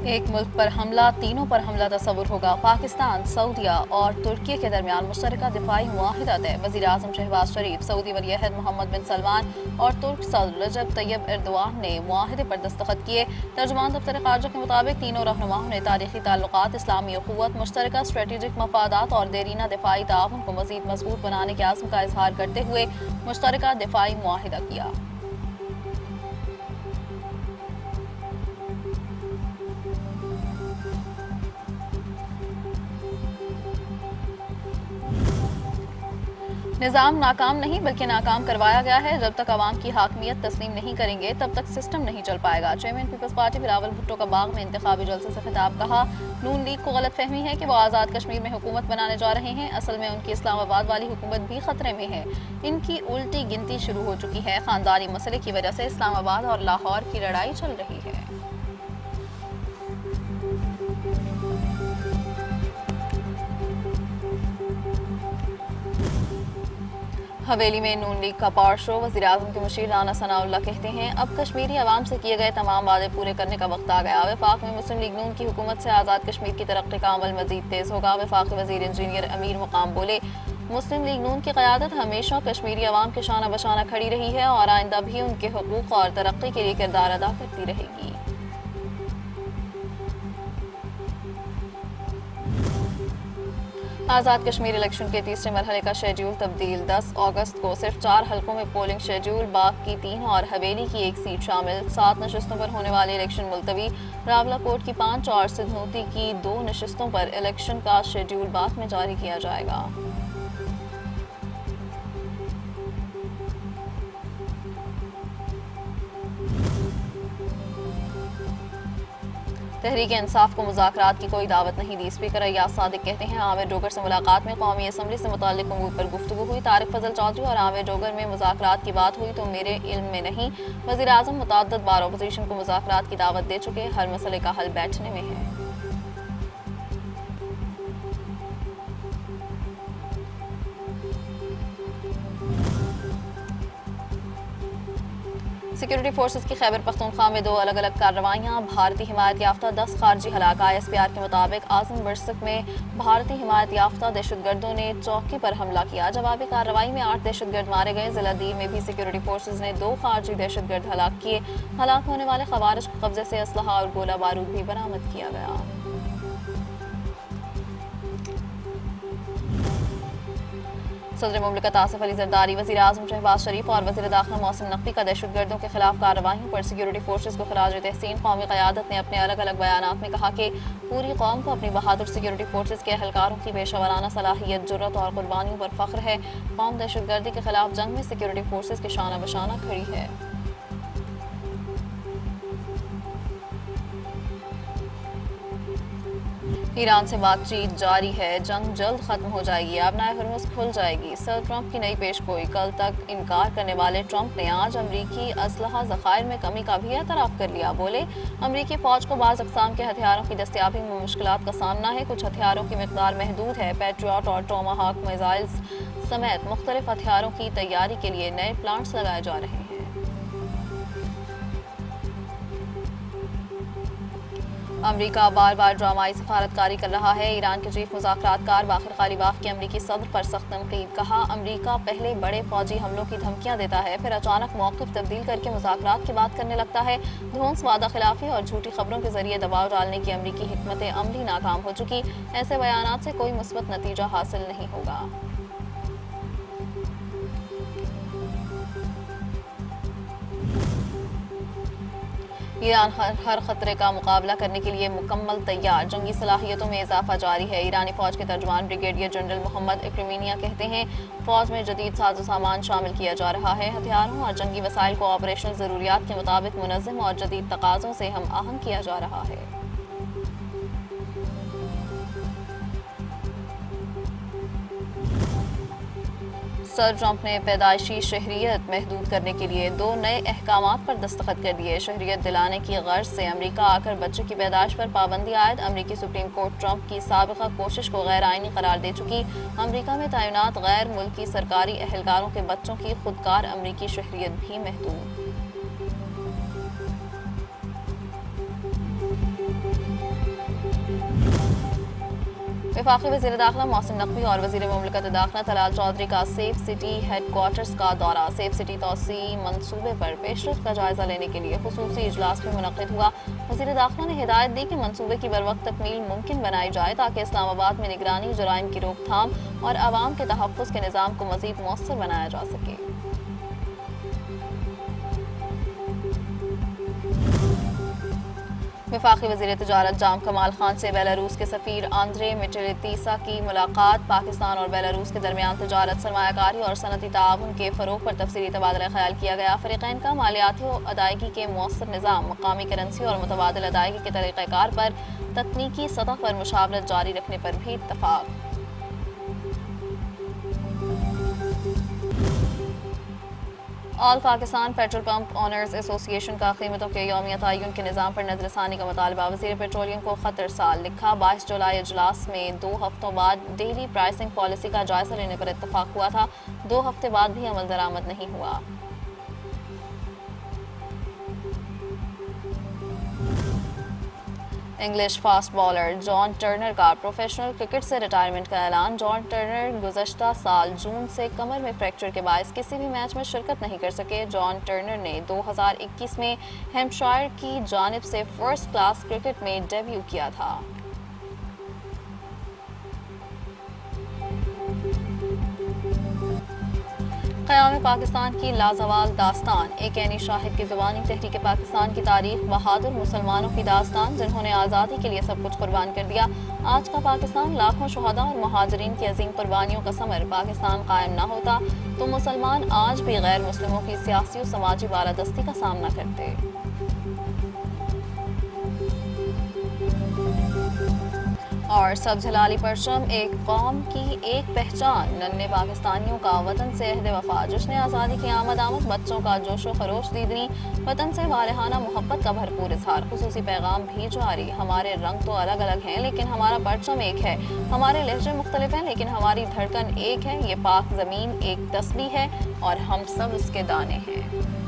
एक मुल्क पर हमला, तीनों पर हमला तस्वुर होगा। पाकिस्तान, सऊदीया और तुर्की के दरमियान मुश्तरका दिफाई मुआहिदा तय। वज़ीर-ए-आज़म शहबाज शरीफ, सऊदी वली-अहद मोहम्मद बिन सलमान और तुर्क सदर रजब तैयब एर्दोआन ने मुआहिदे पर दस्तखत किए। तर्जुमान दफ्तर ख़ारजा के मुताबिक तीनों रहनुमाओं ने तारीखी ताल्लुकात, इस्लामी अखुव्वत, मुश्तरका स्ट्रेटेजिक मफादात और देरीना दिफाई ताउन को मज़ीद मजबूत बनाने के आज़्म का इजहार करते हुए मुश्तरका दिफाई मुआहिदा किया। निज़ाम नाकाम नहीं बल्कि नाकाम करवाया गया है। जब तक अवाम की हाकमियत तस्लीम नहीं करेंगे तब तक सिस्टम नहीं चल पाएगा। चेयरमैन पीपल्स पार्टी बिलावल भुट्टो का बाग में इंतखाबी जलसे से खिताब। कहा, नून लीग को गलत फहमी है कि वो आज़ाद कश्मीर में हुकूमत बनाने जा रहे हैं। असल में उनकी इस्लामाबाद वाली हुकूमत भी खतरे में है। इनकी उल्टी गिनती शुरू हो चुकी है। खानदानी मसले की वजह से इस्लामाबाद और लाहौर की लड़ाई चल रही है। हवेली में नून लीग का पावर शो। वज़ीर-ए-आज़म के मुशीर राना सनाउल्लाह कहते हैं, अब कश्मीरी अवाम से किए गए तमाम वादे पूरे करने का वक्त आ गया। वफाक में मुस्लिम लीग नून की हुकूमत से आज़ाद कश्मीर की तरक्की का अमल मजीद तेज़ होगा। वफाकी वज़ीर इंजीनियर अमीर मुकाम बोले, मुस्लिम लीग नून की क़यादत हमेशा कश्मीरी अवाम के शाना बशाना खड़ी रही है और आइंदा भी उनके हुकूक और तरक्की के लिए किरदार अदा करती रहेगी। आज़ाद कश्मीर इलेक्शन के तीसरे मरहले का शेड्यूल तब्दील। 10 अगस्त को सिर्फ 4 हलकों में पोलिंग शेड्यूल, बाग की 3 और हवेली की 1 सीट शामिल। 7 नशस्तों पर होने वाले इलेक्शन मुलतवी। रावलाकोट की 5 और सिधनोती की 2 नशस्तों पर इलेक्शन का शेड्यूल बाद में जारी किया जाएगा। तहरीक इंसाफ को मुज़ाकरात की कोई दावत नहीं दी। स्पीकर अय्याज सादिक कहते हैं, आमिर डोगर से मुलाकात में कौमी असम्बली से मुताल्लिक़ उमूर पर गुफ्तगू हुई। तारिक फजल चौधरी और आमिर डोगर में मुज़ाकरात की बात हुई तो मेरे इल्म में नहीं। वज़ीर-ए-आज़म मुतअद्दिद बार अपोजिशन को मुज़ाकरात की दावत दे चुके, हर मसले का हल बैठने में है। सिक्योरिटी फोर्सेस की खैबर पख्तूनख्वा में 2 अलग अलग कार्रवाइयाँ। भारतीय हिमायत याफ्ता 10 खारजी हलाक। ISPR के मुताबिक आज़म बरसक में भारतीय हिमायत याफ्ता दहशतगर्दों ने चौकी पर हमला किया। जवाबी कार्रवाई में 8 दहशतगर्द मारे गए। जिला दी में भी सिक्योरिटी फोर्सेस ने 2 खारजी दहशतगर्द हलाक किए। हलाक होने वाले खवारिज को कब्जे से असलहा और गोला बारूद भी बरामद किया गया। सदर मुमलिकत आसिफ अली जरदारी, वज़ीर-ए-आज़म शहबाज शरीफ और वज़ीर दाखिला मोहसिन नकवी का दहशतगर्दों के खिलाफ कार्रवाइयों पर सिक्योरिटी फोर्सेस को खिराज तहसीन। कौमी क़यादत ने अपने अलग अलग बयानात में कहा कि पूरी कौम को अपनी बहादुर सिक्योरिटी फोर्सेस के अहलकारों की पेशा वराना सलाहियत, जुर्रत और कुर्बानियों पर फ़ख्र है। कौम दहशतगर्दी के खिलाफ जंग में सिक्योरिटी फोर्सेस के शाना बशाना खड़ी है। ईरान से बातचीत जारी है। जंग जल्द खत्म हो जाएगी। आबनाए हुर्मुज़ खुल जाएगी। सर ट्रंप की नई पेशगोई। कल तक इनकार करने वाले ट्रंप ने आज अमरीकी असलहा ज़खायर में कमी का भी एतराफ़ कर लिया। बोले, अमरीकी फ़ौज को बाज़ अक़साम के हथियारों की दस्तियाबी में मुश्किलात का सामना है। कुछ हथियारों की मिक़दार महदूद है। पैट्रियट और टोमाहाक मिसाइल्स समेत मुख्तलिफ हथियारों की तैयारी के लिए नए प्लांट्स लगाए जा रहे हैं। अमरीका बार बार ड्रामाई सफारतकारी कर रहा है। ईरान के चीफ मुज़ाकरातकार बाखर कालिबाफ की अमरीकी सदर पर सख्त तनकीद। कहा, अमरीका पहले बड़े फौजी हमलों की धमकियां देता है, फिर अचानक मौक़िफ़ तब्दील करके मुज़ाकरात की बात करने लगता है। धौंस, वादा खिलाफी और झूठी खबरों के जरिए दबाव डालने की अमरीकी हिकमत अमली नाकाम हो चुकी। ऐसे बयानात से कोई मुस्बत नतीजा हासिल नहीं होगा। ईरान हर खतरे का मुकाबला करने के लिए मुकम्मल तैयार। जंगी सलाहियतों में इजाफा जारी है। ईरानी फ़ौज के तर्जुमान ब्रिगेडियर जनरल मोहम्मद इक्रिमिनिया कहते हैं, फ़ौज में जदीद साजो सामान शामिल किया जा रहा है। हथियारों और जंगी वसाइल को ऑपरेशनल ज़रूरियात के मुताबिक मुनज़्ज़म और जदीद तकाज़ों से हम आहंग किया जा रहा है। सर ट्रंप ने पैदाइशी शहरियत महदूद करने के लिए 2 नए अहकामात पर दस्तखत कर दिए। शहरियत दिलाने की गर्ज से अमरीका आकर बच्चे की पैदाइश पर पाबंदी आयद। अमरीकी सुप्रीम कोर्ट ट्रंप की साबिक़ा कोशिश को गैर आइनी करार दे चुकी। अमरीका में तैनात गैर मुल्की सरकारी एहलकारों के बच्चों की खुदकार अमरीकी शहरियत भी महदूद। वफाकी वज़ीर दाखिला मोहसिन नकवी और वज़ीर मुमलिकत दाखिला तलाल चौधरी का सेफ सिटी हेडक्वार्टर्स का दौरा। सेफ सिटी तोसी मनसूबे पर पेशरफ का जायजा लेने के लिए खुसूसी इजलास भी मुनक़िद हुआ। वज़ीर दाखिला ने हिदायत दी कि मनसूबे की बरवक्त तकमील मुमकिन बनाई जाए ताकि इस्लामाबाद में निगरानी, जुराइम की रोकथाम और आवाम के तहफ़्फ़ुज़ के निज़ाम को मज़ीद मौसर बनाया जा सके। वफाकी वज़ीर तिजारत जाम कमाल खान से बेलारूस के सफ़ीर आंद्रे मिटेलितीसा की मुलाकात। पाकिस्तान और बेलारूस के दरमियान तिजारत, सरमायाकारी और सनती ताउन के फ़रोग़ पर तफसीली तबादला ख्याल किया गया। फ़रीक़ैन का मालियाती अदायगी के मौसर निज़ाम, मकामी करेंसी और मुतबादिल अदायगी के तरीक़ाकार पर तकनीकी सतह पर मुशावरत जारी रखने पर भी इत्तफ़ाक़। All Pakistan petrol pump owners association का कीमतों के यौमिया तयन के निज़ाम पर नज़रसानी का मुतालबा। वज़ीर पेट्रोलियम को ख़त इरसाल। लिखा, 22 जुलाई इजलास में 2 हफ्तों बाद डेली प्राइसिंग पॉलिसी का जायजा लेने पर इत्तफाक हुआ था। 2 हफ्ते बाद भी अमल दरामद नहीं हुआ। English fast bowler John Turner का प्रोफेशनल क्रिकेट से रिटायरमेंट का ऐलान। जॉन टर्नर गुज़श्ता साल जून से कमर में फ्रैक्चर के बायस किसी भी मैच में शिरकत नहीं कर सके। जॉन टर्नर ने 2021 में हैम्पशायर की जानिब से फर्स्ट क्लास क्रिकेट में डेब्यू किया था। क़याम पाकिस्तान की लाजवाल दास्तान। एक ऐनी शाहिद की ज़ुबानी तहरीक पाकिस्तान की तारीख, बहादुर मुसलमानों की दास्तान जिन्होंने आज़ादी के लिए सब कुछ कुर्बान कर दिया। आज का पाकिस्तान लाखों शुहदा और मुहाजिरीन की अजीम कुर्बानियों का समर। पाकिस्तान कायम ना होता तो मुसलमान आज भी गैर मुस्लिमों की सियासी और समाजी बालादस्ती का सामना करते। और सब्ज़ हिलाली परचम, एक कौम की एक पहचान। नन्हे पाकिस्तानियों का वतन से अहद वफा। जश्न आज़ादी की आमद बच्चों का जोशो खरोश दीदनी, वतन से वारहाना मोहब्बत का भरपूर इजहार। खुसूसी पैगाम भी जारी। हमारे रंग तो अलग अलग हैं लेकिन हमारा परचम एक है। हमारे लहजे मुख्तलिफ हैं लेकिन हमारी धड़कन एक है। ये पाक ज़मीन एक तस्बीह है और हम सब उसके दाने हैं।